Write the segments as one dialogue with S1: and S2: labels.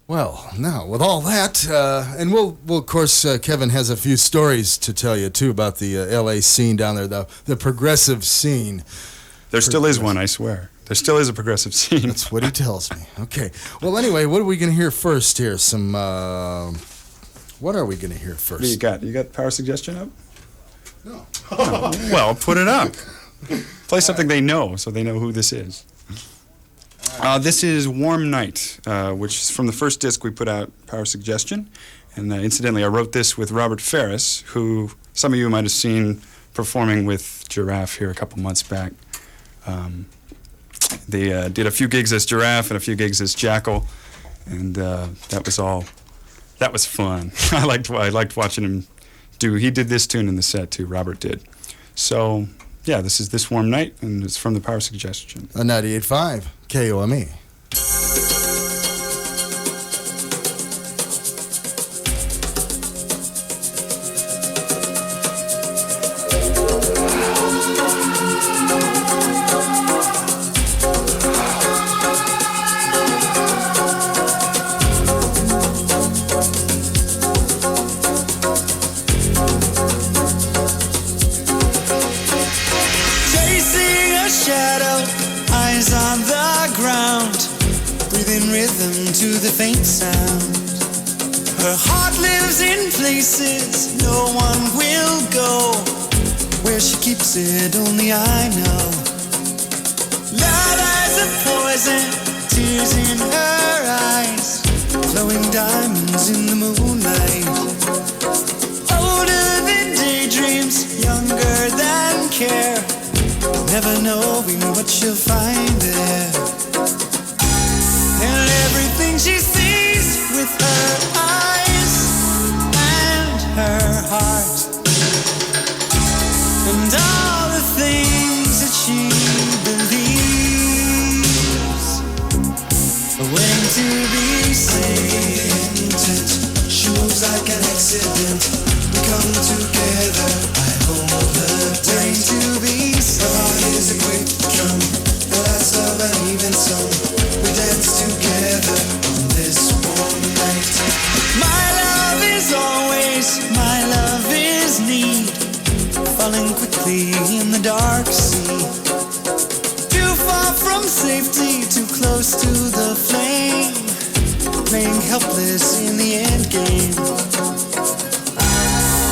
S1: Well, now, with all that, and we'll of course, Kevin has a few stories to tell you, too, about the L.A. scene down there, the progressive scene.
S2: There still is one, I swear. There still is a progressive scene.
S1: That's what he tells me. Okay. Well, anyway, what are we going to hear first here? What are we going to hear first?
S2: What do you got? You got Power Suggestion up?
S1: No.
S2: Oh, well, put it up. Play something they know so they know who this is. This is Warm Night, which is from the first disc we put out, Power Suggestion. And incidentally, I wrote this with Robert Ferris, who some of you might have seen performing with Giraffe here a couple months back. They did a few gigs as Giraffe and a few gigs as Jackal, and that was fun. I liked watching him do. He did this tune in the set too. Robert did. So yeah, this is This Warm Night, and it's from the Power Suggestion.
S1: 98.5 KOME.
S3: To the faint sound, her heart lives in places no one will go. Where she keeps it, only I know. Love as a poison, tears in her eyes, glowing diamonds in the moonlight. Older than daydreams, younger than care, never knowing what she'll find there. And everything she sees with her eyes and her heart, and all the things that she believes are waiting to be seen. She moves like an accident. We come together. I hold her tight. To be seen. Her heart is a quick drum. The last of an even song. We dance together on this warm night. My love is always, my love is need, falling quickly in the dark sea. Too far from safety, too close to the flame, playing helpless in the end game.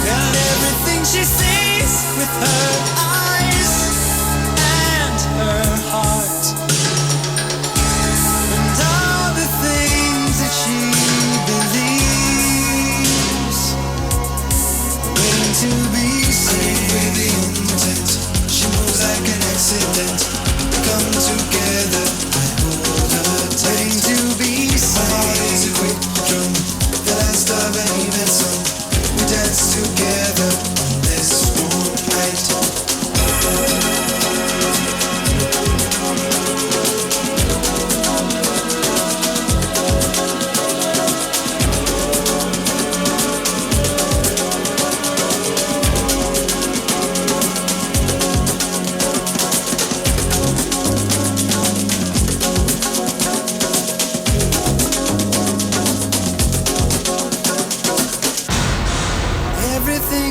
S3: And everything she sees with her eyes and her heart, to be saved with the intent. She moves like an accident. We come together. I hold her tight. To be saved. My heart is a quick drum, the last of an even song. We dance together on this warm night.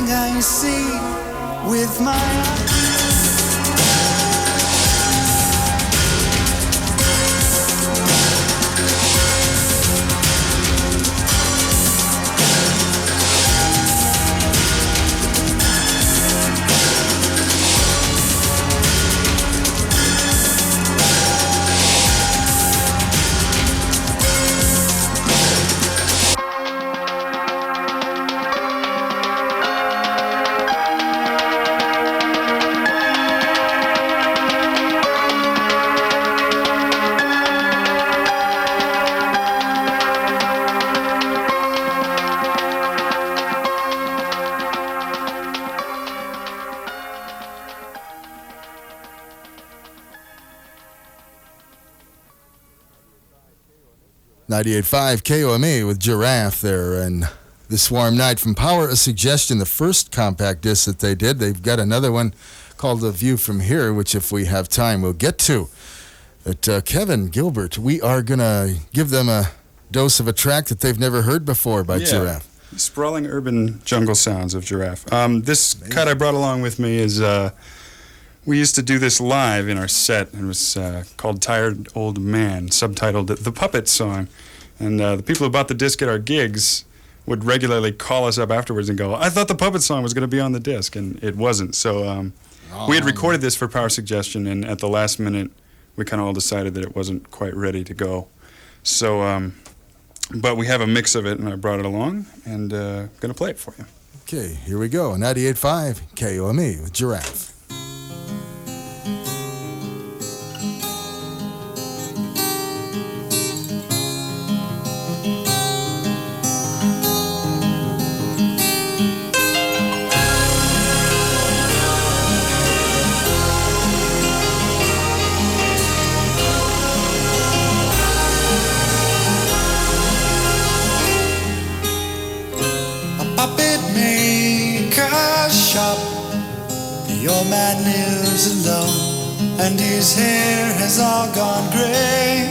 S3: I see with my eyes.
S1: .98.5 KOME with Giraffe there, and This Warm Night from Power a Suggestion, the first compact disc that they did. They've got another one called The View From Here, which if we have time we'll get to. But Kevin Gilbert, we are going to give them a dose of a track that they've never heard before by
S2: Yeah.
S1: Giraffe.
S2: Sprawling urban jungle sounds of Giraffe. This cut I brought along with me is, we used to do this live in our set, and it was called Tired Old Man, subtitled The Puppet Song. And the people who bought the disc at our gigs would regularly call us up afterwards and go, I thought the Puppet Song was going to be on the disc, and it wasn't. So we had recorded this for Power Suggestion, and at the last minute, we kind of all decided that it wasn't quite ready to go. So, but we have a mix of it, and I brought it along, and going to play it for you.
S1: Okay, here we go. 98.5 KOME with Giraffe.
S3: The old man lives alone, and his hair has all gone gray.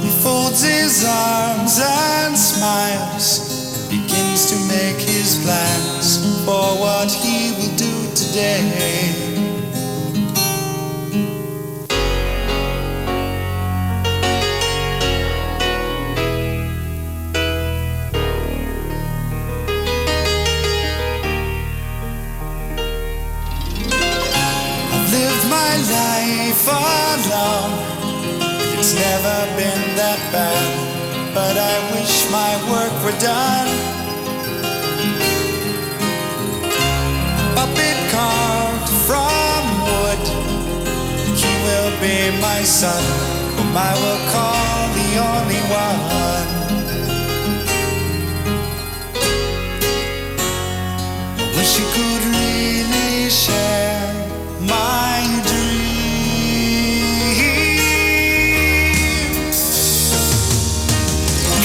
S3: He folds his arms and smiles, begins to make his plans for what he will do today. Life alone, it's never been that bad, but I wish my work were done. Puppet carved from wood, he will be my son, whom I will call the only one. I wish you could really share my dreams.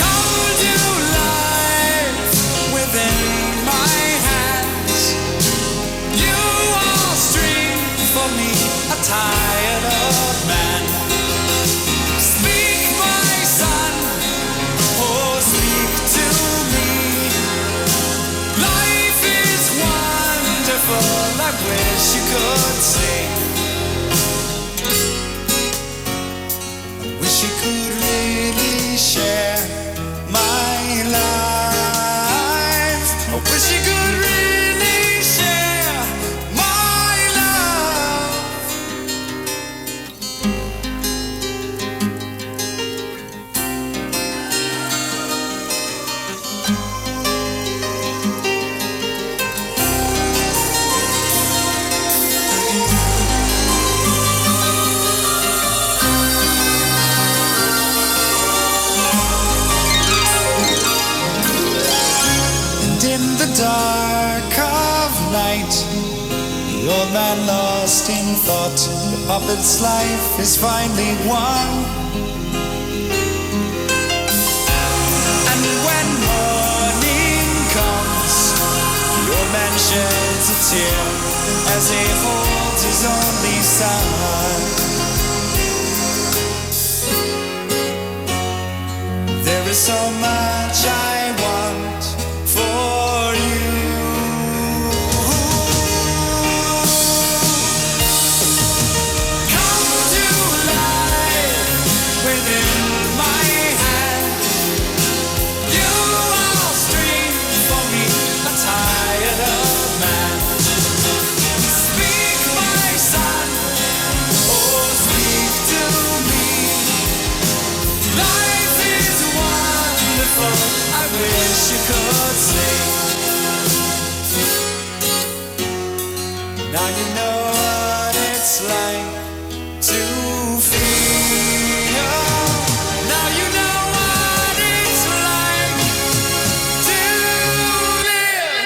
S3: Come to life within my hands. You are strength for me, a tired old man. Speak, my son, oh speak to me. Life is wonderful, I wish you could see. I wish you could really share my life. I wish you could really share my love. In the dark of night, the old man lost in thought. The puppet's life is finally won. And when morning comes, the old man sheds a tear as he holds his only son. There is so much I want for you. Come to life within my hands. You are strength for me, a tired old man. Speak, my son, oh speak to me. Life is wonderful, I wish you could see. Now you know what it's like to feel. Now you know what it's like to live.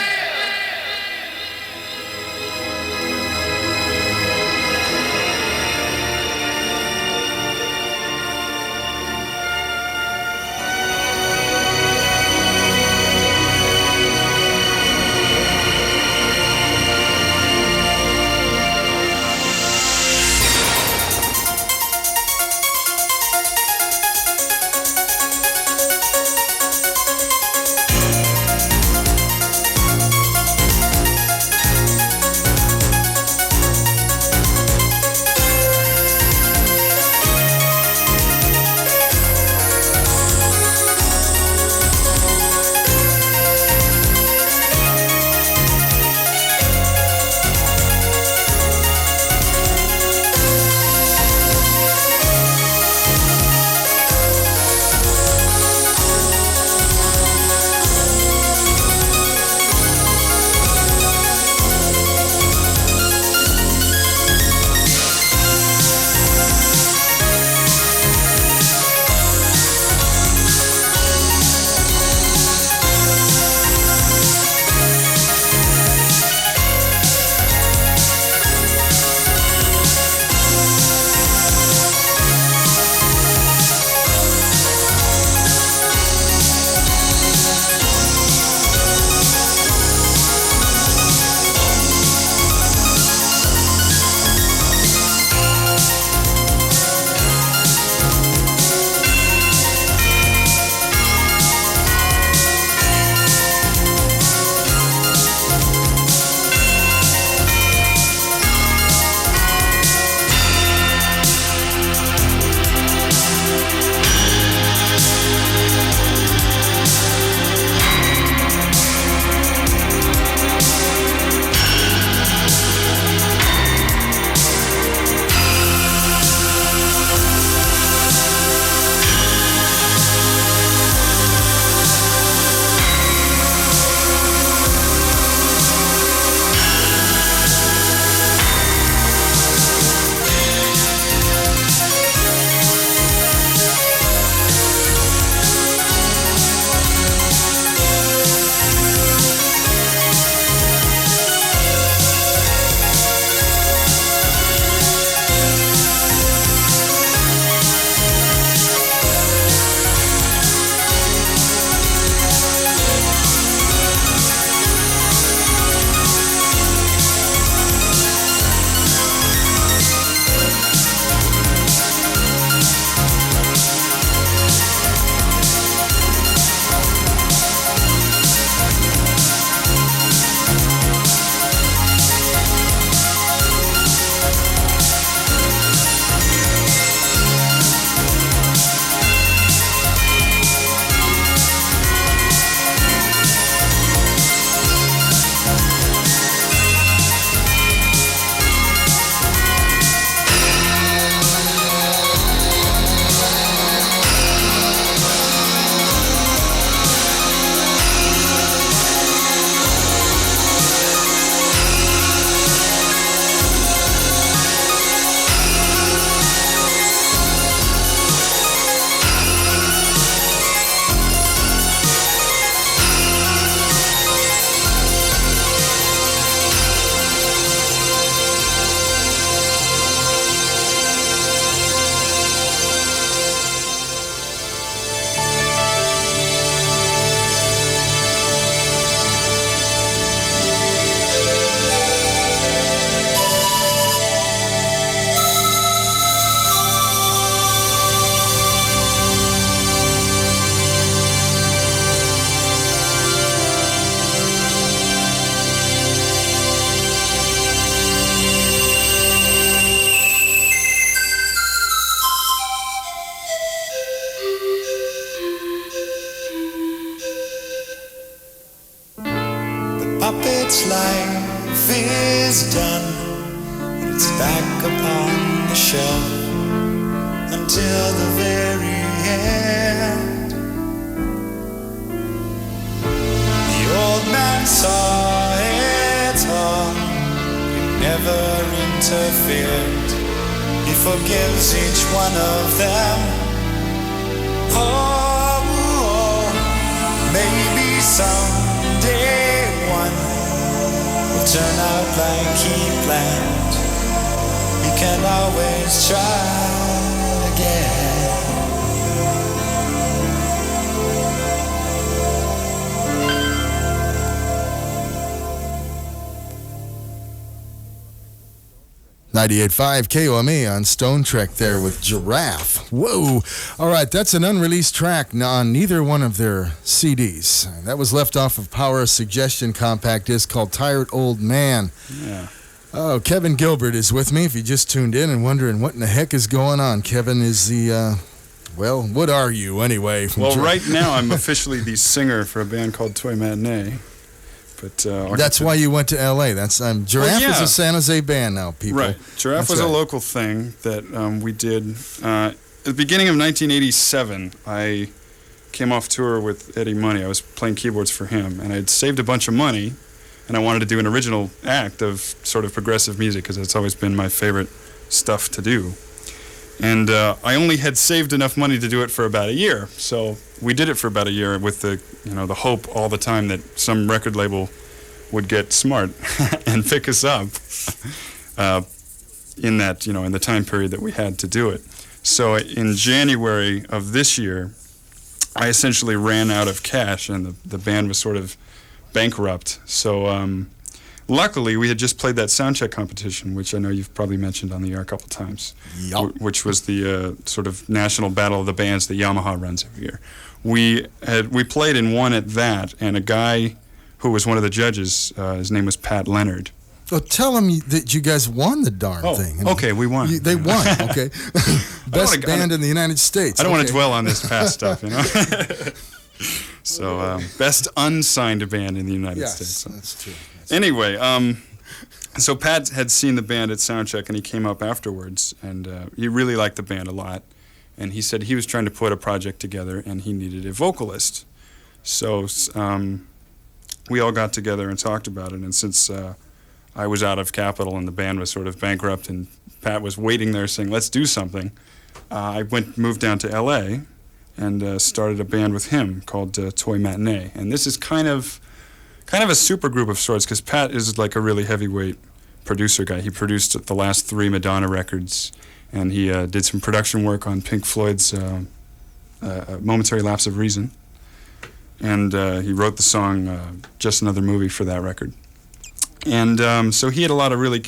S3: the shelf until the very end. The old man saw it all, he never interfered. He forgives each one of them. Oh, maybe someday one will turn out like he planned. You can always try again.
S1: .98.5 KOME on Stone Trek there with Giraffe. Whoa. All right, that's an unreleased track on neither one of their CDs. That was left off of Power of Suggestion compact disc called Tired Old Man.
S2: Yeah.
S1: Oh, Kevin Gilbert is with me. If you just tuned in and wondering what in the heck is going on, Kevin is the, well, what are you anyway?
S2: Well, right now I'm officially the singer for a band called Toy Matinee. But
S1: that's why you went to L.A. Giraffe is a San Jose band now, people.
S2: Right. Giraffe was a local thing that we did. At the beginning of 1987, I came off tour with Eddie Money. I was playing keyboards for him, and I'd saved a bunch of money, and I wanted to do an original act of sort of progressive music because it's always been my favorite stuff to do. And I only had saved enough money to do it for about a year. So we did it for about a year with the hope all the time that some record label would get smart and pick us up in that, in the time period that we had to do it. So in January of this year, I essentially ran out of cash and the band was sort of bankrupt. So luckily, we had just played that soundcheck competition, which I know you've probably mentioned on the air a couple times, which was the sort of national battle of the bands that Yamaha runs every year. We played and won at that, and a guy who was one of the judges, his name was Pat Leonard.
S1: Well, tell them that you guys won the darn thing.
S2: Okay, we won.
S1: They won, okay. Best band in the United States.
S2: I don't want to dwell on this past stuff, So, best unsigned band in the United States. So.
S1: That's true.
S2: Anyway, so Pat had seen the band at Soundcheck, and he came up afterwards, and he really liked the band a lot. And he said he was trying to put a project together, and he needed a vocalist. So we all got together and talked about it, and since I was out of capital and the band was sort of bankrupt, and Pat was waiting there saying, let's do something, I moved down to L.A., and started a band with him called Toy Matinee. And this is kind of a super group of sorts, because Pat is like a really heavyweight producer guy. He produced the last 3 Madonna records, and he did some production work on Pink Floyd's Momentary Lapse of Reason. And he wrote the song Just Another Movie for that record. And so he had a lot of really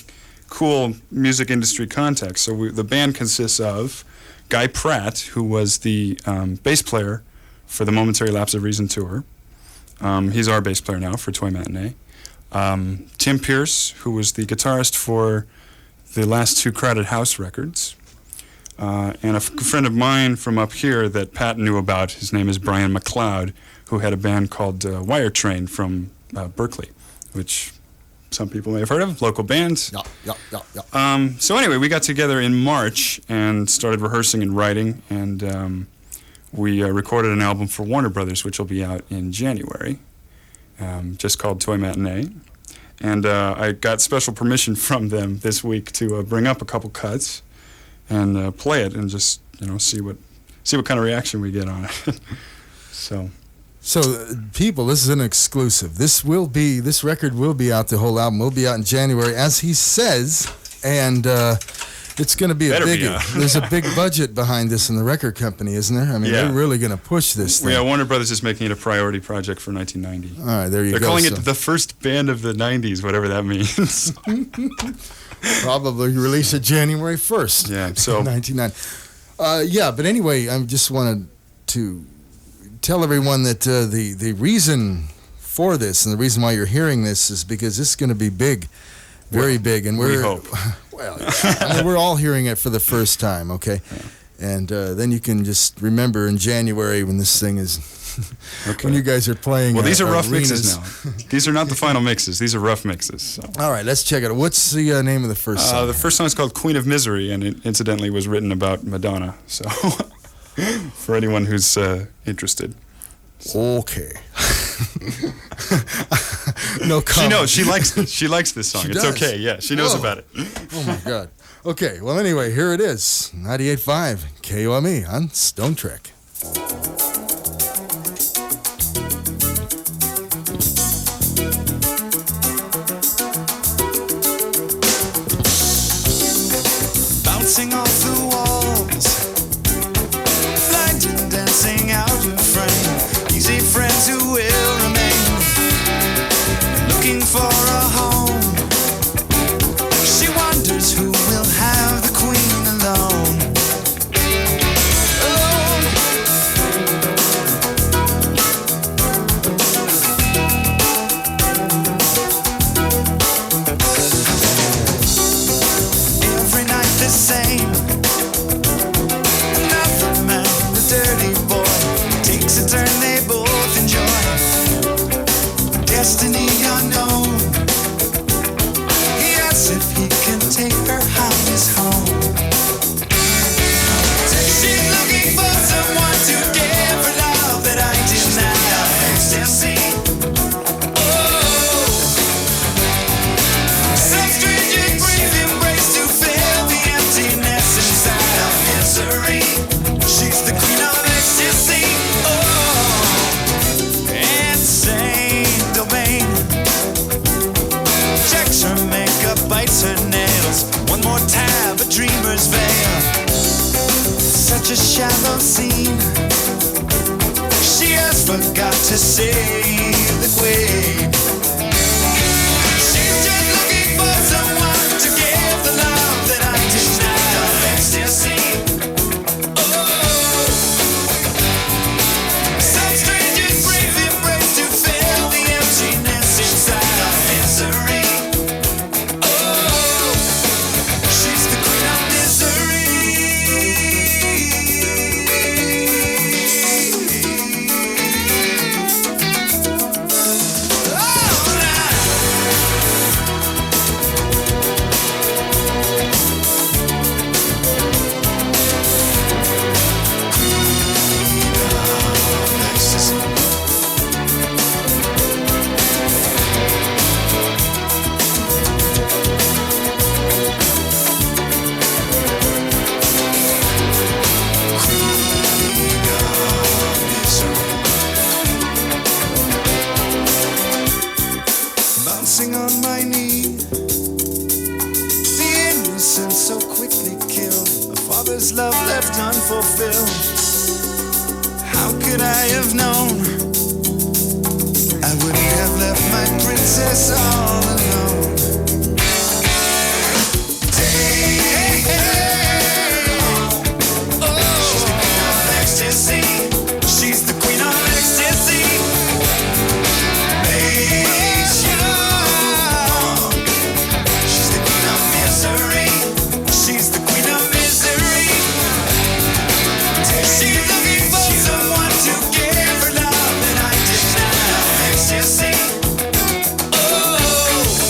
S2: cool music industry contacts. So the band consists of Guy Pratt, who was the bass player for the Momentary Lapse of Reason tour. He's our bass player now for Toy Matinee. Tim Pierce, who was the guitarist for the last 2 Crowded House records. And a friend of mine from up here that Pat knew about, his name is Brian McLeod, who had a band called Wire Train from Berkeley, which some people may have heard of, local bands.
S1: Yeah.
S2: So anyway, we got together in March and started rehearsing and writing, and we recorded an album for Warner Brothers, which will be out in January, just called Toy Matinee. And I got special permission from them this week to bring up a couple cuts and play it and just see what kind of reaction we get on it.
S1: So, people, this is an exclusive. This record will be out. The whole album will be out in January, as he says, and it's going to be a biggie. There's a big budget behind this in the record company, isn't there? I mean, they're really going to push this thing.
S2: Yeah, Warner Brothers is making it a priority project for 1990.
S1: All right, there you go.
S2: They're calling it the first band of the 90s, whatever that means.
S1: Probably release it January 1st.
S2: Yeah, so
S1: 1990. But anyway, I just wanted to tell everyone that the reason for this and the reason why you're hearing this is because this is going to be big, very big, and
S2: we hope.
S1: Well, we're all hearing it for the first time, okay? And then you can just remember in January when this thing is,
S2: Okay.
S1: when you guys are playing.
S2: Well, these are rough
S1: arenas.
S2: mixes now. These are not the final mixes. These are rough mixes. So.
S1: All right, let's check it out. What's the name of the first song?
S2: The first song is called Queen of Misery, and it incidentally was written about Madonna. So, for anyone who's interested.
S1: Okay. No comment.
S2: She knows. She likes this song.
S1: She
S2: It's
S1: does?
S2: okay. Yeah, she knows
S1: Whoa.
S2: about it.
S1: Oh my God. Okay, well anyway, here it is. 98.5 KOME on Stone Trek.
S3: Bouncing off the walls, blinding, dancing out of frame. Easy friends who will remain, looking for a home. She wonders who will have the queen alone. Alone. Every night the same. Another man, the dirty boy, takes a turn they both enjoy. Destiny unknown. He asks if he can take her out his home. She's looking for someone to give her love that I deny. Ecstasy. Oh. Some strange brief embrace to fill the emptiness inside of misery. She's the queen of ecstasy. Oh, insane domain. Checks her makeup, bites her nails. One more tab, a dreamer's veil. Such a shallow scene. She has forgot to save the queen. She's just looking for someone to give the love that I deny. Ecstasy. Oh, some stranger's brave embrace to fill the emptiness inside of misery. Oh, she's the queen of misery. Oh, ecstasy. Bouncing on my knee, the innocence so quickly killed, a father's love left unfulfilled. How could I have known I wouldn't have left my princess all alone? She's the queen of ecstasy. She's the queen of ecstasy. Makes you long. She's the queen of misery. She's the queen of misery. She's looking for someone to give her love that I deny. Ecstasy. Oh.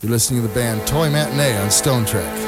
S1: You're listening to the band Toy Matinee on Stone Trek.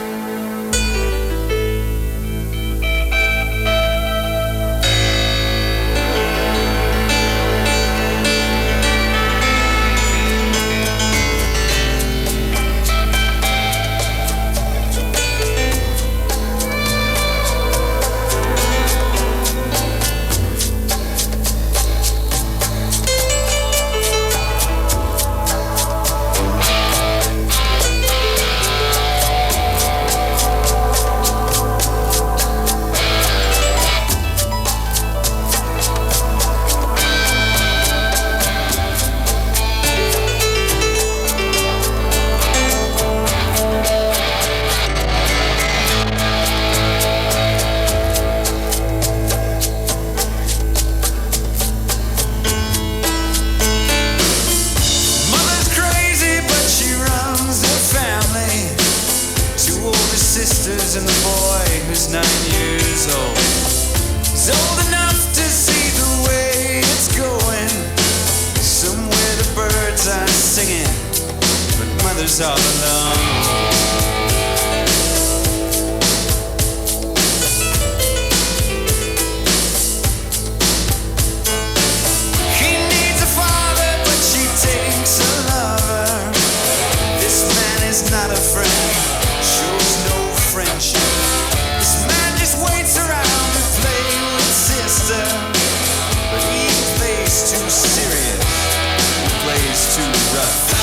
S3: Too rough.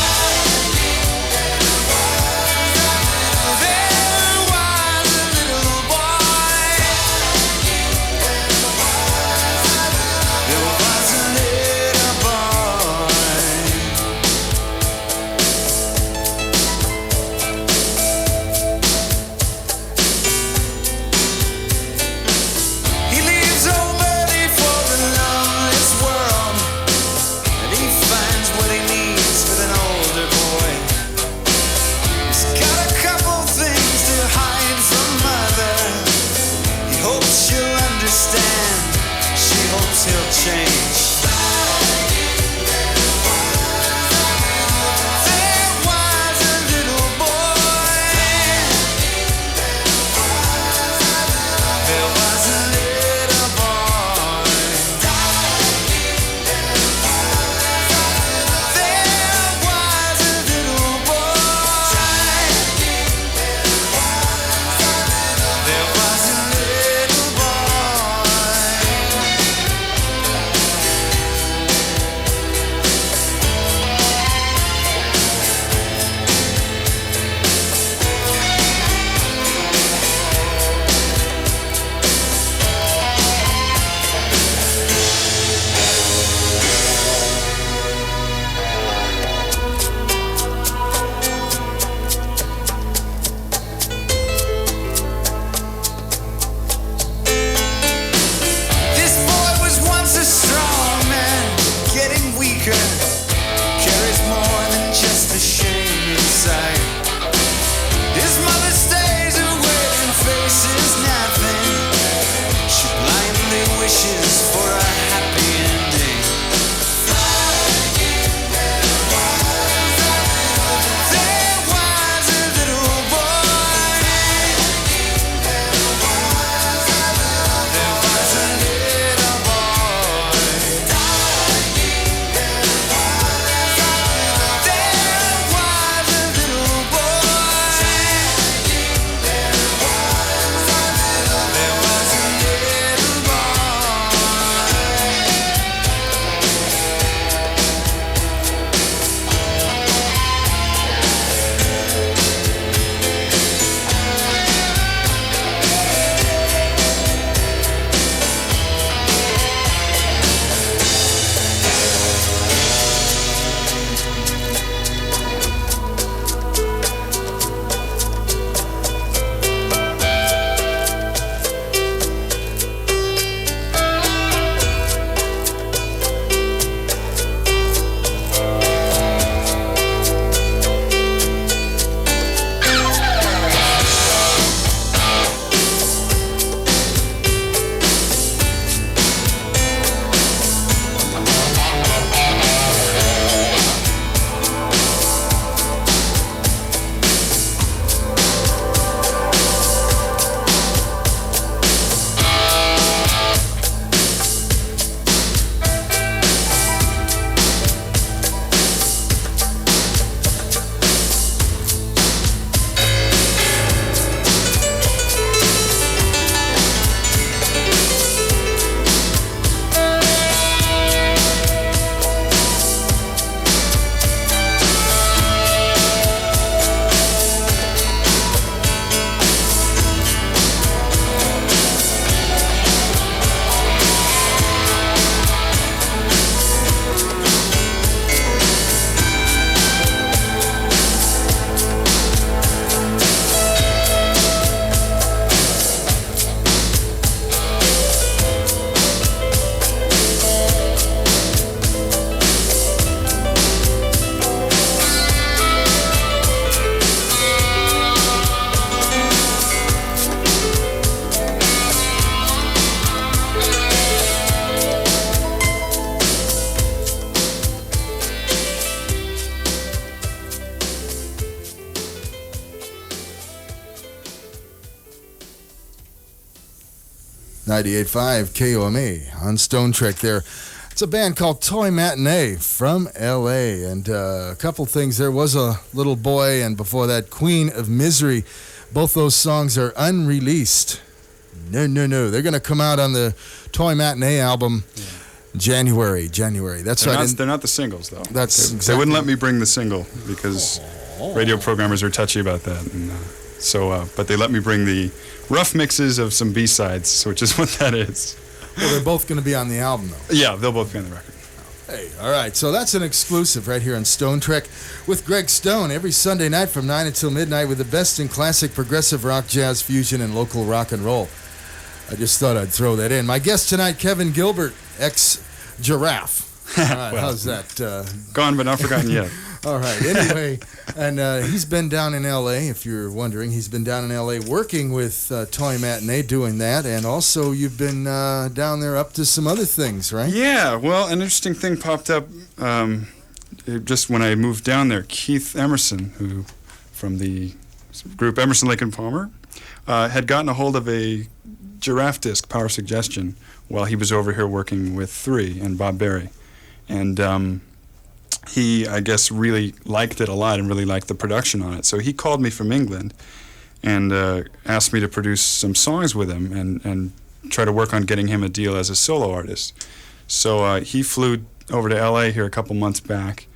S1: 98.5 KOME on Stone Trek there. It's a band called Toy Matinee from L.A. And a couple things. There was a little boy, and before that, Queen of Misery. Both those songs are unreleased. No. They're going to come out on the Toy Matinee album January. That's right.
S2: They're not the singles, though.
S1: That's
S2: They wouldn't let me bring the single because radio programmers are touchy about that. And, but they let me bring the rough mixes of some B-sides, which is what that is.
S1: Well, they're both going to be on the album, though.
S2: Yeah, they'll both be on the record.
S1: Hey, all right. So that's an exclusive right here on Stone Trek with Greg Stone every Sunday night from 9 until midnight with the best in classic progressive rock, jazz, fusion, and local rock and roll. I just thought I'd throw that in. My guest tonight, Kevin Gilbert, ex-Giraffe. All right,
S2: Well,
S1: how's that?
S2: Gone but not forgotten yet.
S1: All right. Anyway, and he's been down in L.A., if you're wondering. He's been down in L.A. working with Toy Matinee, doing that. And also you've been down there up to some other things, right?
S2: Yeah, well, an interesting thing popped up just when I moved down there. Keith Emerson, who from the group Emerson, Lake and Palmer, had gotten a hold of a Giraffe disc, Power Suggestion, while he was over here working with 3 and Bob Berry. And he, I guess, really liked it a lot and really liked the production on it. So he called me from England and asked me to produce some songs with him and try to work on getting him a deal as a solo artist. So he flew over to L.A. here a couple months back,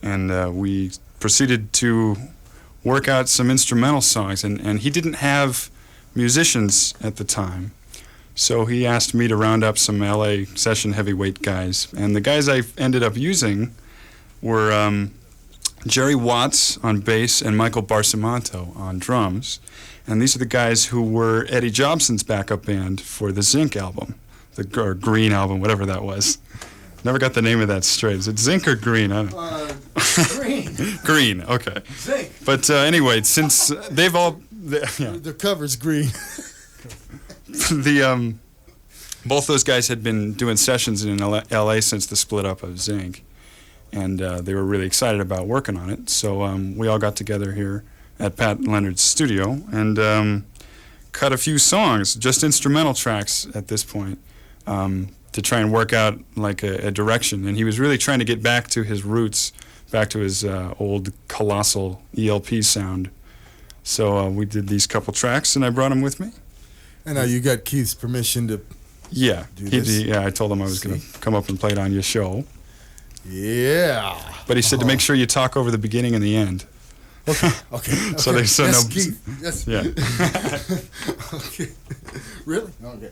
S2: and we proceeded to work out some instrumental songs. And he didn't have musicians at the time. So he asked me to round up some L.A. session heavyweight guys. And the guys I ended up using were Jerry Watts on bass and Michael Barsamanto on drums. And these are the guys who were Eddie Jobson's backup band for the Zinc album, or Green album, whatever that was. Never got the name of that straight. Is it Zinc or Green? I don't know.
S1: Green.
S2: Green, okay.
S1: Zinc.
S2: But anyway, since they've all...
S1: The cover's green.
S2: Both those guys had been doing sessions in L.A. since the split up of Zinc, and they were really excited about working on it. So we all got together here at Pat Leonard's studio and cut a few songs, just instrumental tracks at this point, to try and work out like a direction. And he was really trying to get back to his roots, back to his old colossal ELP sound. So we did these couple tracks, and I brought them with me.
S1: And now you got Keith's permission to...
S2: Yeah,
S1: do this?
S2: yeah. I told him I was going to come up and play it on your show.
S1: Yeah.
S2: But he said to make sure you talk over the beginning and the end.
S1: Okay.
S2: So they so
S1: yes,
S2: no.
S1: Keith. Yes.
S2: Yeah.
S1: Okay. Really? Okay.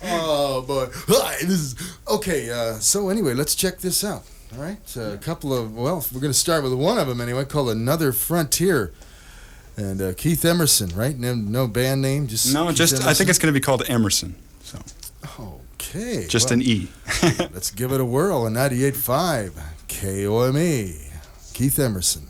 S1: Oh boy. Hi, this is okay. So anyway, let's check this out. All right. A couple of we're going to start with one of them anyway, called "Another Frontier." And Keith Emerson, right? No band name, just
S2: No,
S1: Keith
S2: just
S1: Emerson?
S2: I think it's going to be called Emerson. So
S1: Okay.
S2: just an E.
S1: Let's give it a whirl on 98.5 KOME. Keith Emerson.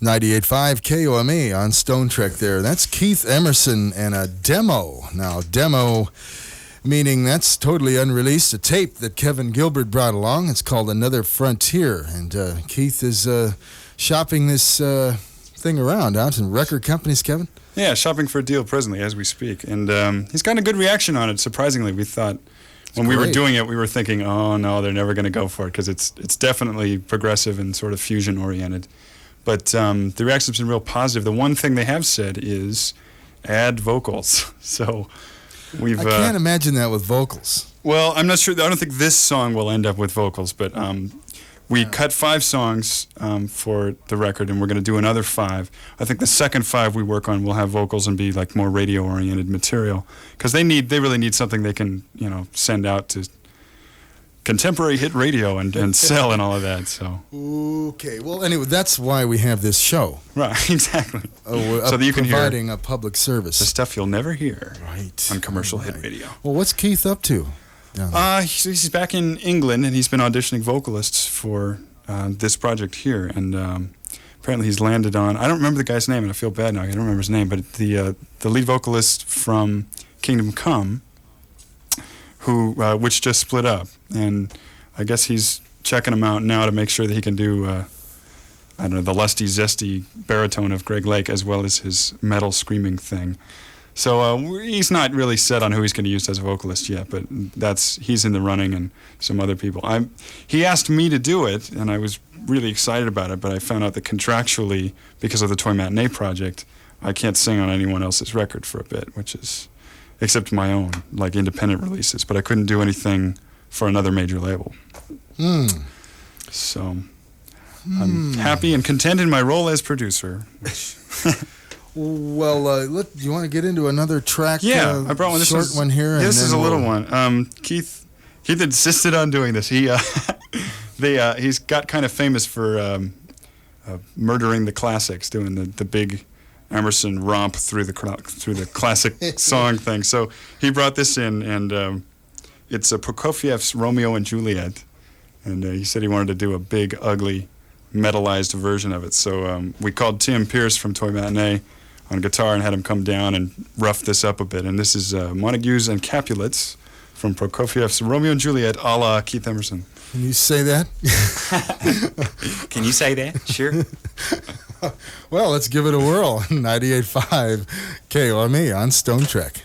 S1: 98.5 KOME on Stone Trek there. That's Keith Emerson and a demo. Now, demo meaning that's totally unreleased, a tape that Kevin Gilbert brought along. It's called Another Frontier, and Keith is shopping this thing around out in record companies, Kevin?
S2: Yeah, shopping for a deal presently as we speak, and he's gotten a good reaction on it, surprisingly. We thought, when we were doing it, we were thinking, oh no, they're never going to go for it, because it's definitely progressive and sort of fusion-oriented. But the reaction's been real positive. The one thing they have said is add vocals. So I
S1: can't imagine that with vocals.
S2: Well, I'm not sure. I don't think this song will end up with vocals, but we cut 5 songs for the record, and we're going to do another 5. I think the second 5 we work on will have vocals and be like more radio-oriented material, because they really need something they can send out to contemporary hit radio and sell and all of that. So
S1: okay, well anyway, that's why we have this show,
S2: right? Exactly.
S1: So that you can providing a public service,
S2: the stuff you'll never hear on commercial hit radio.
S1: Well, what's Keith up to?
S2: He's back in England, and he's been auditioning vocalists for this project here, and apparently he's landed on. I don't remember the guy's name, and I feel bad now. I don't remember his name, but the lead vocalist from Kingdom Come, who which just split up, and I guess he's checking him out now to make sure that he can do I don't know, the lusty, zesty baritone of Greg Lake as well as his metal screaming thing. So he's not really set on who he's going to use as a vocalist yet, but he's in the running, and some other people. He asked me to do it, and I was really excited about it, but I found out that contractually, because of the Toy Matinee project, I can't sing on anyone else's record for a bit, which is, except my own, like independent releases, but I couldn't do anything for another major label. So I'm happy and content in my role as producer.
S1: Well, you want to get into another track?
S2: Yeah, I brought one.
S1: Short one here. And
S2: this
S1: then
S2: is a little one. Keith insisted on doing this. He's got kind of famous for murdering the classics, doing the big Emerson romp through the classic song thing. So he brought this in, and it's Prokofiev's Romeo and Juliet, and he said he wanted to do a big, ugly, metalized version of it. So we called Tim Pierce from Toy Matinee on guitar and had him come down and rough this up a bit. And this is Montagues and Capulets from Prokofiev's Romeo and Juliet, a la Keith Emerson.
S1: Can you say that?
S2: Can you say that? Sure.
S1: Well, let's give it a whirl. 98.5 KOME on Stone Trek.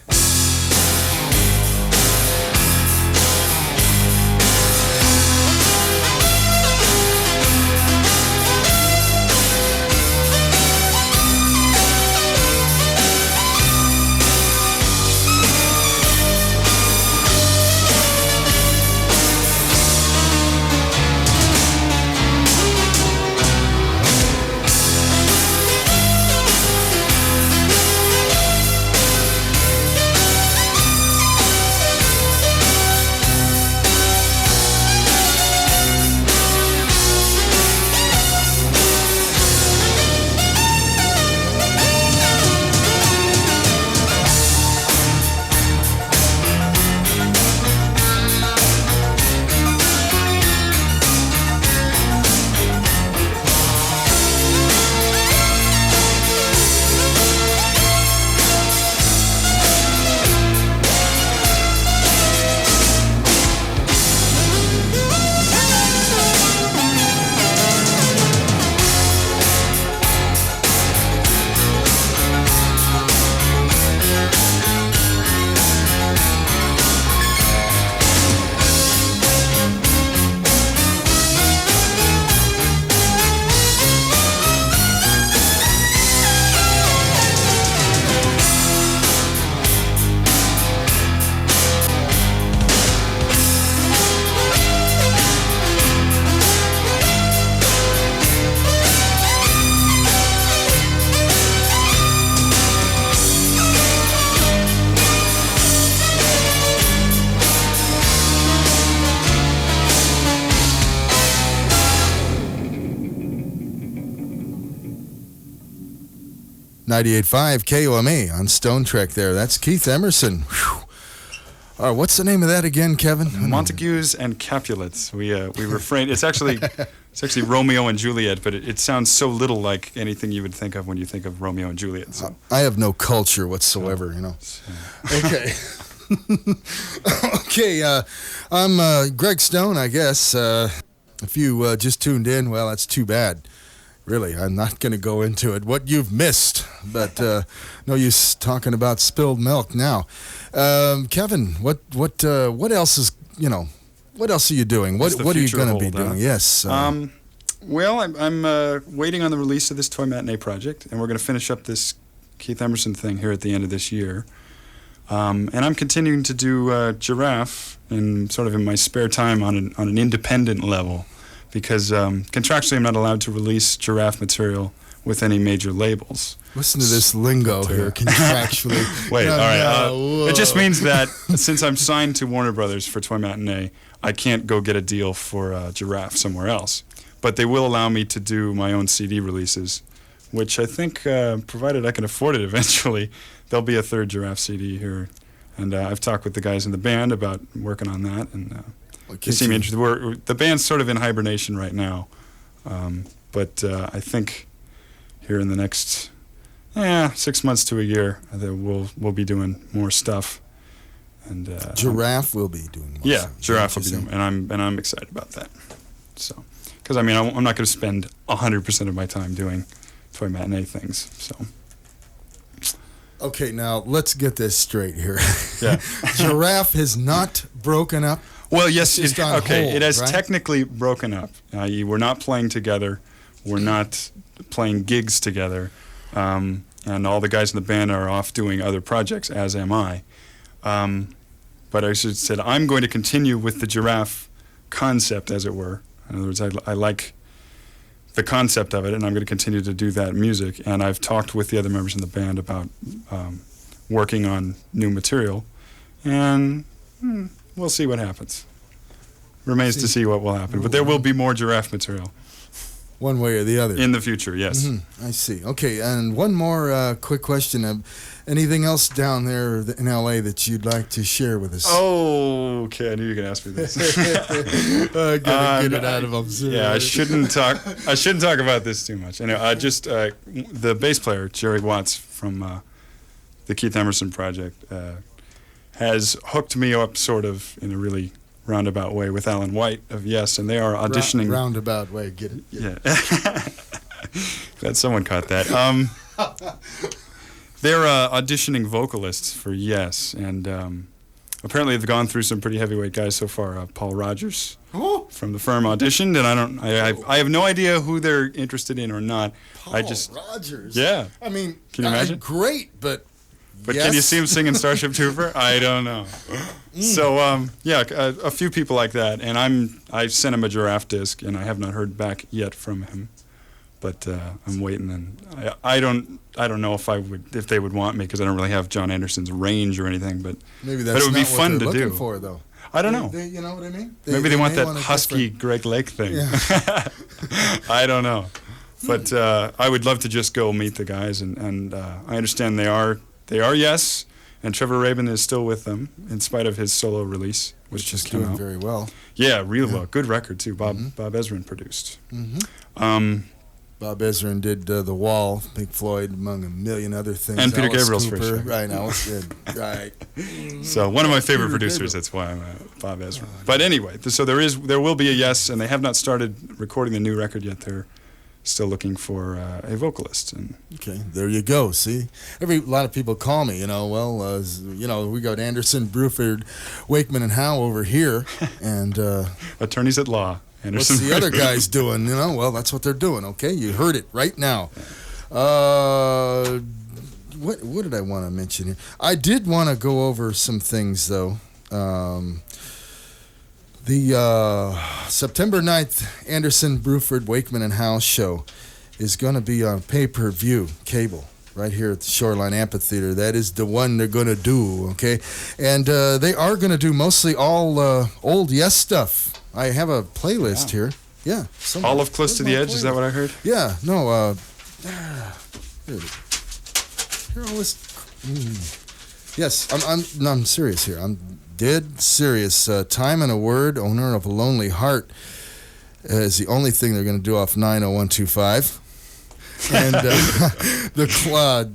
S1: .98.5 KOME on Stone Trek there. That's Keith Emerson. Whew. All right, what's the name of that again, Kevin?
S2: Montagues and Capulets. We refrained. It's actually Romeo and Juliet, but it sounds so little like anything you would think of when you think of Romeo and Juliet. So.
S1: I have no culture whatsoever, you know. Okay. Okay, I'm Greg Stone, I guess. If you just tuned in, well, that's too bad. Really, I'm not going to go into it. What you've missed, but no use talking about spilled milk now. Kevin, what else is, what else are you doing? What are you going to be doing? Yes.
S2: Well, I'm waiting on the release of this Toy Matinee project, and we're going to finish up this Keith Emerson thing here at the end of this year. And I'm continuing to do Giraffe in my spare time on an independent level. Because contractually I'm not allowed to release Giraffe material with any major labels.
S1: Listen to this lingo here, contractually.
S2: Wait, all right. It just means that since I'm signed to Warner Brothers for Toy Matinee, I can't go get a deal for Giraffe somewhere else. But they will allow me to do my own CD releases, which I think, provided I can afford it eventually, there'll be a third Giraffe CD here. And I've talked with the guys in the band about working on that, and they seem interested. The band's sort of in hibernation right now, but I think here in the next 6 months to a year that we'll be doing more stuff. And
S1: Giraffe will be doing more.
S2: Yeah, Giraffe will be doing, and I'm excited about that. So, because I mean, I'm not going to spend 100% of my time doing toy matinee things. So.
S1: Okay, now let's get this straight here.
S2: Yeah.
S1: Giraffe has not broken up.
S2: Well, yes,
S1: It's on hold,
S2: it has
S1: right?
S2: technically broken up. We're not playing together. We're not playing gigs together. And all the guys in the band are off doing other projects, as am I. But I should said I'm going to continue with the Giraffe concept, as it were. In other words, I like the concept of it, and I'm going to continue to do that music. And I've talked with the other members in the band about working on new material, and we'll see what happens. Remains to see what will happen. But there will be more Giraffe material.
S1: One way or the other.
S2: In the future, yes.
S1: I see. Okay, and one more quick question. Anything else down there in L.A. that you'd like to share with us?
S2: Oh, okay. I knew you were going to ask me this.
S1: I gotta get it out of them.
S2: Yeah, I shouldn't talk about this too much. Anyway, the bass player Jerry Watts from the Keith Emerson Project has hooked me up, sort of in a really roundabout way, with Alan White of Yes, and they are auditioning.
S1: Roundabout way, get it?
S2: Yeah. Glad someone caught that. They're auditioning vocalists for Yes, and apparently they've gone through some pretty heavyweight guys so far. Paul Rogers from the firm auditioned, and I have no idea who they're interested in or not.
S1: Paul Rogers?
S2: Yeah.
S1: I mean,
S2: can you imagine?
S1: Great, but yes.
S2: Can you see him singing Starship Trooper? I don't know. So, a few people like that, and I sent him a Giraffe disc, and I have not heard back yet from him, but I'm waiting, and I don't know if they would want me, because I don't really have John Anderson's range or anything, but
S1: maybe that's
S2: it would
S1: not
S2: be
S1: what
S2: fun
S1: they're
S2: to
S1: looking
S2: do.
S1: For, though.
S2: I don't know.
S1: You know what I mean?
S2: Maybe they want
S1: may
S2: that husky Greg Lake thing.
S1: Yeah.
S2: I don't know, but I would love to just go meet the guys, and I understand they are Yes. And Trevor Rabin is still with them, in spite of his solo release, which just came
S1: doing
S2: out.
S1: very well.
S2: Yeah, really well. Good record, too. Bob Ezrin produced.
S1: Bob Ezrin did The Wall, Pink Floyd, among a million other things.
S2: And Peter
S1: Alice
S2: Gabriel's
S1: Cooper,
S2: first record.
S1: Right, Alice did. Right.
S2: So one of my favorite
S1: Peter
S2: producers,
S1: Gabriel.
S2: that's why I'm Bob Ezrin. But anyway, so there will be a Yes, and they have not started recording the new record yet. They're still looking for a vocalist. And
S1: Okay, there you go. See, a lot of people call me. We got Anderson, Bruford, Wakeman, and Howe over here, and
S2: attorneys at law.
S1: what's
S2: Anderson.
S1: the other guys doing? Well, that's what they're doing. Okay, you heard it right now. What did I want to mention here? I did want to go over some things though. The September 9th Anderson, Bruford, Wakeman, and Howe show is going to be on pay-per-view cable right here at the Shoreline Amphitheater. That is the one they're going to do, okay? And they are going to do mostly all old Yes stuff. I have a playlist here. Yeah.
S2: All of Close to the Edge, is that what I heard?
S1: Yeah, no. Here all this. Yes, I'm serious here. I'm dead serious. Time and a Word, owner of a Lonely Heart, is the only thing they're going to do off 90125. And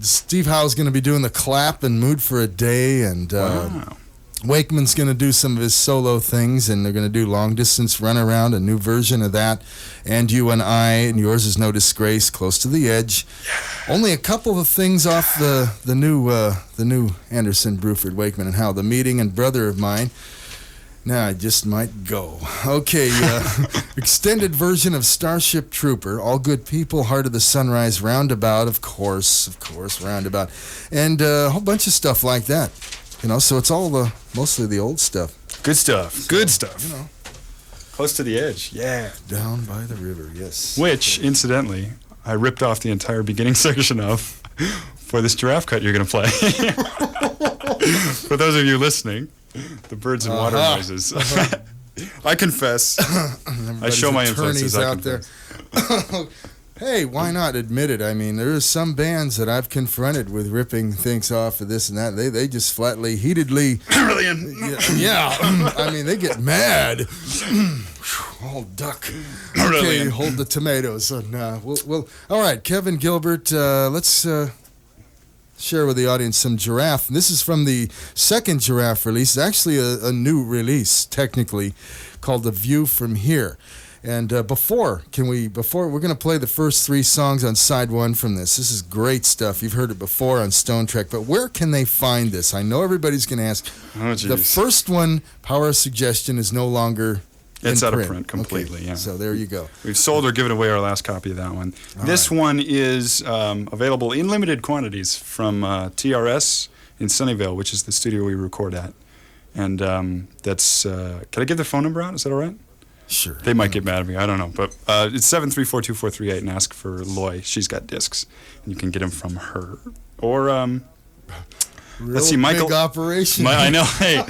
S1: Steve Howe's going to be doing the Clap and Mood for a Day, and
S2: Wow.
S1: Wakeman's going to do some of his solo things, and they're going to do Long Distance Runaround, a new version of that, and You and I, and Yours Is No Disgrace, Close to the Edge. Only a couple of things off the new Anderson, Bruford, Wakeman, and Howe. The Meeting and Brother of Mine. Now I just might go. Okay, extended version of Starship Trooper, All Good People, Heart of the Sunrise, Roundabout, of course, Roundabout, and a whole bunch of stuff like that. So it's all mostly the old stuff.
S2: Good stuff. Good stuff. Close to the Edge. Yeah.
S1: Down by the river, yes.
S2: Which, incidentally, I ripped off the entire beginning section of for this giraffe cut you're going to play. For those of you listening, the birds and water noises. I confess. I show my influences. I
S1: out there.
S2: confess.
S1: Hey, why not admit it? I mean, there's some bands that I've confronted with ripping things off of this and that. They just flatly, heatedly.
S2: Brilliant.
S1: Yeah. I mean, they get mad. All duck.
S2: Really?
S1: Okay, hold the tomatoes. And, we'll. All right, Kevin Gilbert, let's share with the audience some Giraffe. And this is from the second Giraffe release. It's actually a new release, technically, called The View From Here. And before we're going to play the first 3 songs on side 1 from this. This is great stuff. You've heard it before on Stone Trek, but where can they find this? I know everybody's going to ask.
S2: Oh, geez.
S1: The first one, Power of Suggestion, is no longer
S2: It's
S1: in
S2: out of print completely,
S1: okay.
S2: yeah.
S1: So there you go.
S2: We've sold or given away our last copy of that one. This one is available in limited quantities from TRS in Sunnyvale, which is the studio we record at. And that's, can I give the phone number out? Is that all right?
S1: Sure.
S2: They might get mad at me. I don't know. But it's 734-2438 and ask for Loy. She's got discs. And you can get them from her. Or, let's see, Michael.
S1: Big operation.
S2: I know. Hey,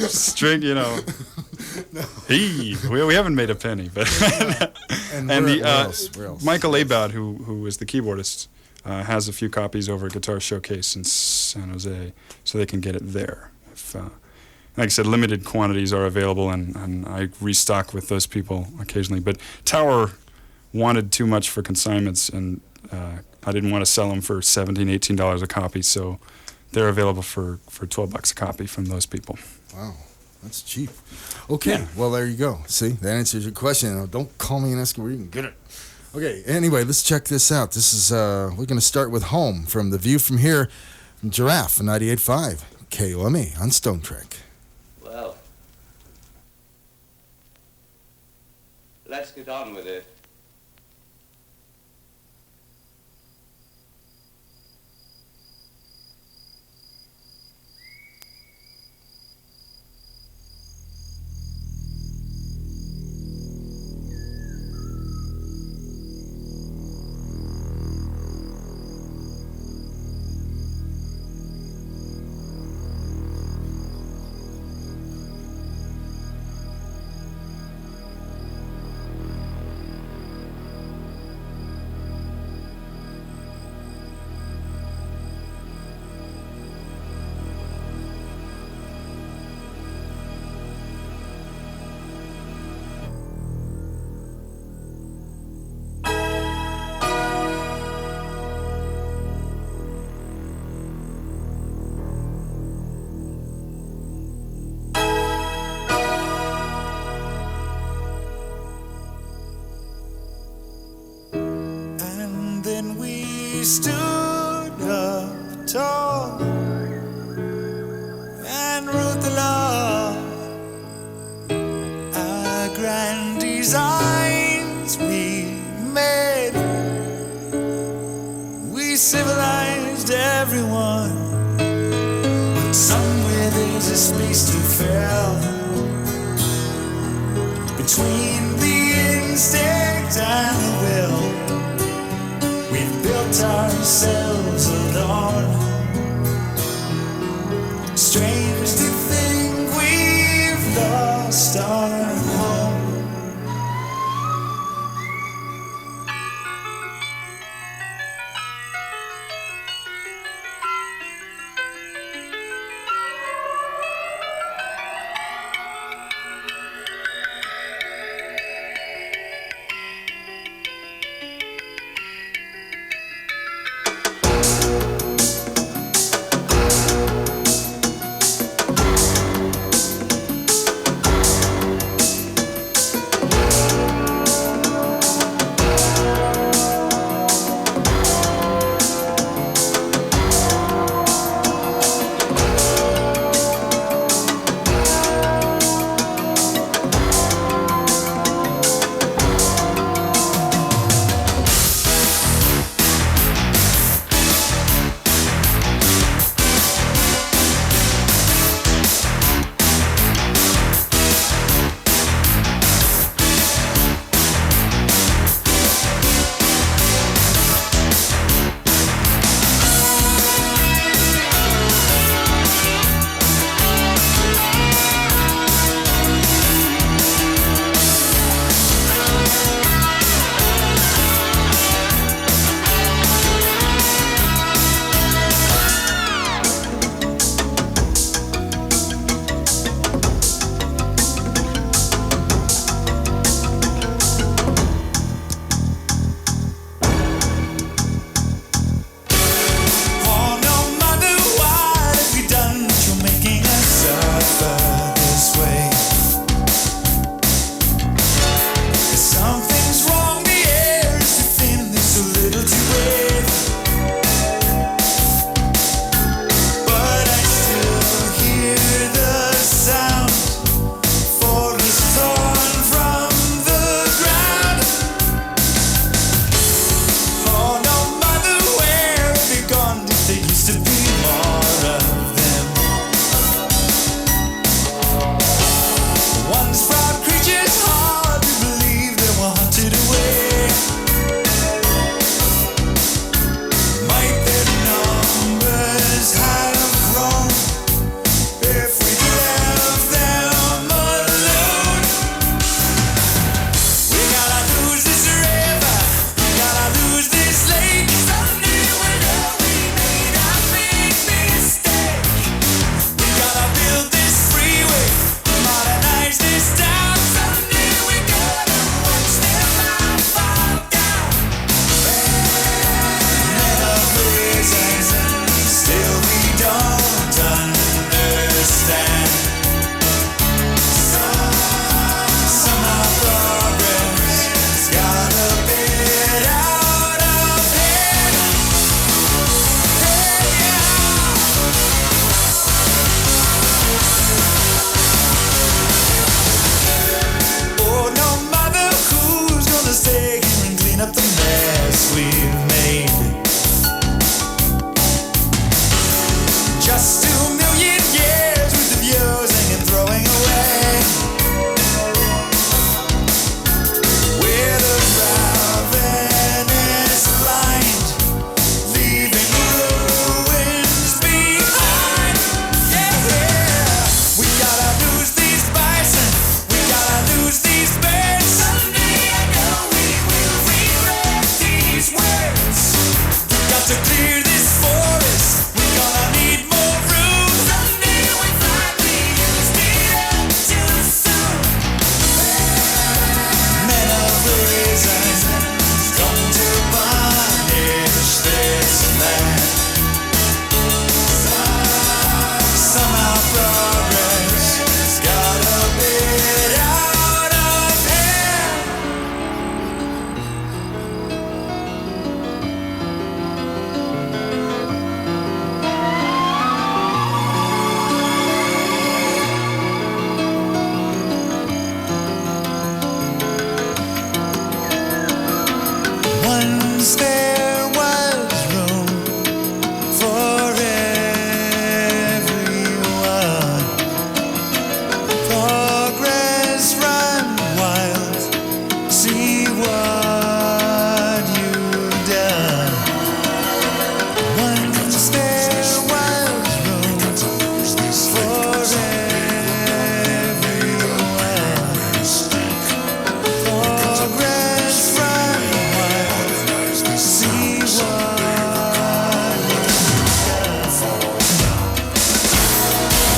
S2: string, you know. Hey, we haven't made a penny. But
S1: and
S2: the
S1: where else?
S2: Michael Abad, who is the keyboardist, has a few copies over at Guitar Showcase in San Jose, so they can get it there. If, like I said, limited quantities are available, and I restock with those people occasionally. But Tower wanted too much for consignments, and I didn't want to sell them for $17, $18 a copy, so they're available for $12 a copy from those people.
S1: Wow, that's cheap. Okay,
S2: Yeah.
S1: well, there you go. See, that answers your question. Now, don't call me and ask me where you can get it. Okay, anyway, let's check this out. This is, we're going to start with Home from The View From Here, from Giraffe, 98.5, KOME on Stone Trek.
S4: Well, let's get on with it.
S3: Stood up tall and wrote the law. Our grand designs we made. We civilized everyone, but somewhere there's a space to fill between the instinct and the will. We've built ourselves alone. Strange to think we've lost our home.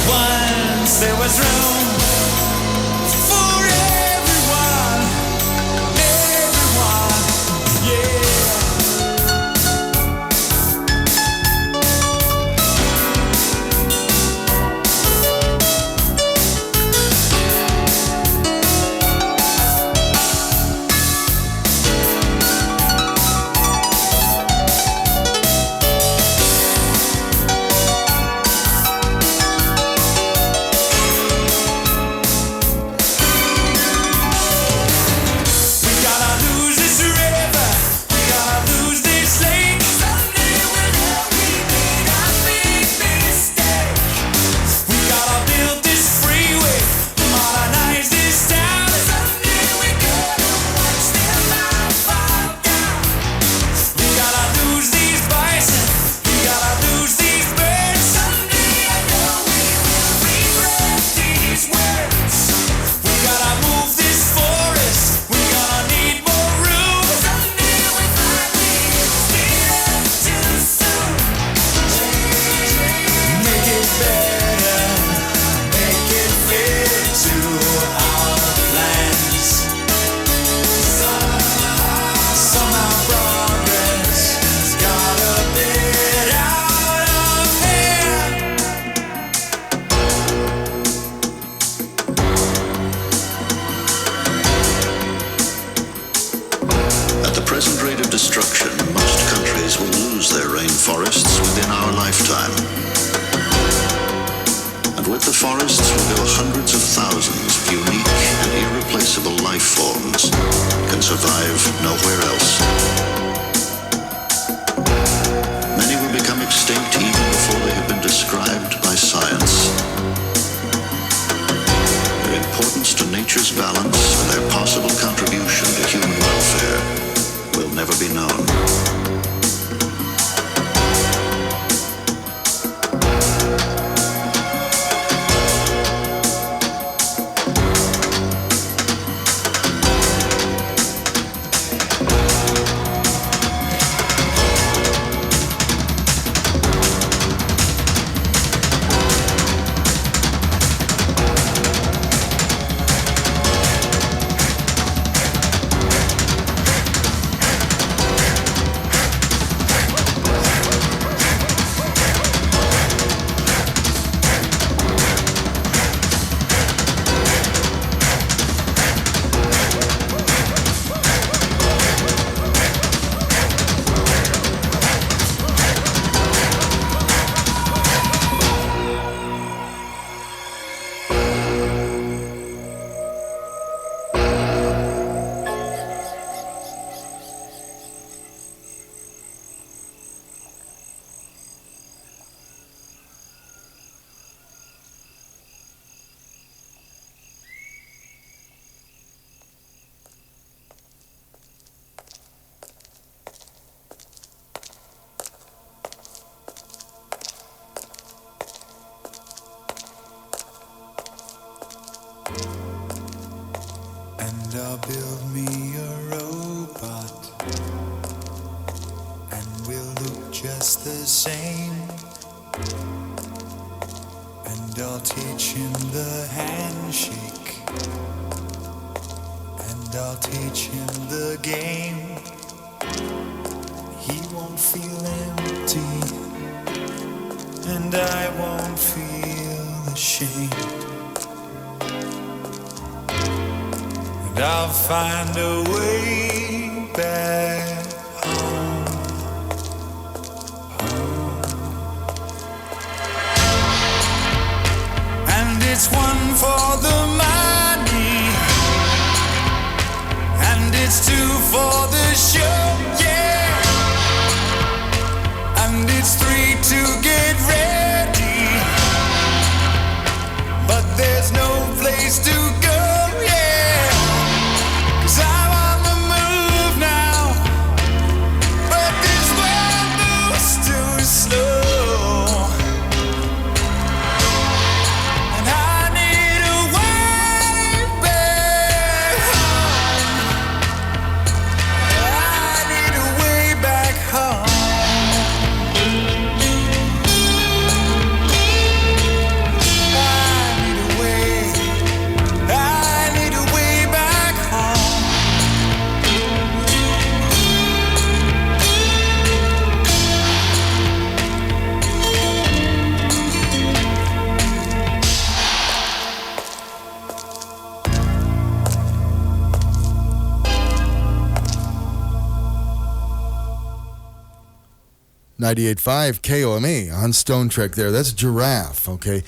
S3: Once there was room for everyone, yeah. I'll build me a robot, and we'll look just the same. And I'll teach him the handshake, and I'll teach him the game. He won't feel empty, and I won't feel ashamed. And I'll find a way back home, home. And it's one for the money, and it's two for the show, yeah. And it's three to get ready, but there's no place to go, yeah. 'Cause I'm on the move now, but this world moves too slow. And I need a way back home. I need a way back home. I
S1: 98.5 KOME on Stone Trek there. That's Giraffe, okay?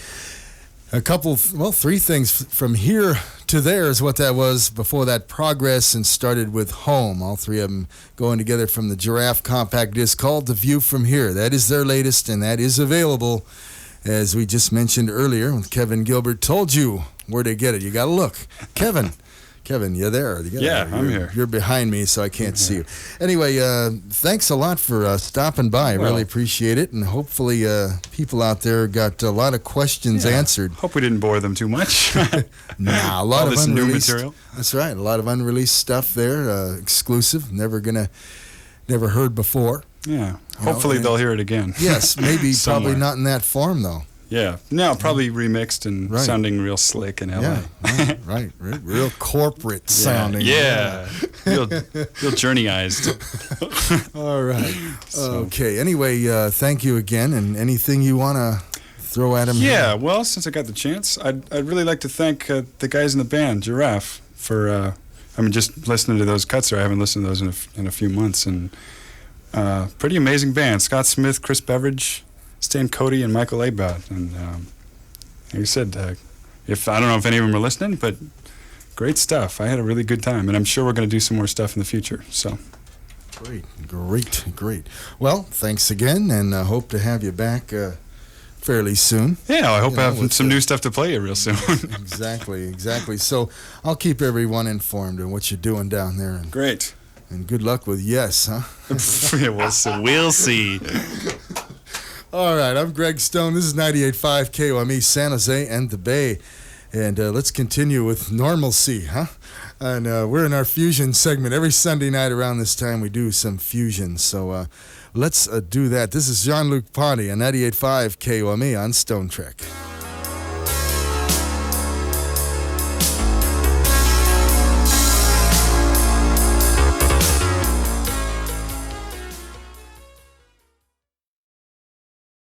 S1: Three things from here to there is what that was before that. Progress, and started with Home. All three of them going together from the Giraffe compact disc called The View From Here. That is their latest, and that is available, as we just mentioned earlier when Kevin Gilbert told you where to get it. You got to look. Kevin, you there?
S2: I'm here.
S1: You're behind me, so I can't see you. Anyway, thanks a lot for stopping by. I really appreciate it, and hopefully people out there got a lot of questions answered.
S2: Hope we didn't bore them too much.
S1: Nah, a lot
S2: All
S1: of
S2: this
S1: unreleased
S2: new material.
S1: That's right, a lot of unreleased stuff there, exclusive, never heard before.
S2: Yeah, hopefully they'll hear it again.
S1: Yes, maybe,
S2: Somewhere.
S1: probably not in that form though.
S2: Yeah, no, probably remixed and sounding real slick in LA.
S1: Yeah, right, real corporate sounding.
S2: Yeah, real journeyized.
S1: All right. Okay. Anyway, thank you again, and anything you want to throw at him?
S2: Yeah. Well, since I got the chance, I'd really like to thank the guys in the band, Giraffe, for just listening to those cuts there. I haven't listened to those in a few months, and pretty amazing band. Scott Smith, Chris Beveridge, Stan Cody, and Michael Abad. And like I said, I don't know if any of them are listening, but great stuff. I had a really good time, and I'm sure we're going to do some more stuff in the future. So
S1: great. Well, thanks again, and hope to have you back fairly soon.
S2: Yeah, I hope I have some new stuff to play you real soon.
S1: Exactly. So I'll keep everyone informed on what you're doing down there. And,
S2: Great.
S1: And good luck with Yes, huh?
S2: We'll see.
S1: All right, I'm Greg Stone. This is 98.5 KOME, San Jose and the Bay. And let's continue with normalcy, huh? And we're in our fusion segment. Every Sunday night around this time, we do some fusion. So let's do that. This is Jean-Luc Ponty on 98.5 KOME on Stone Trek.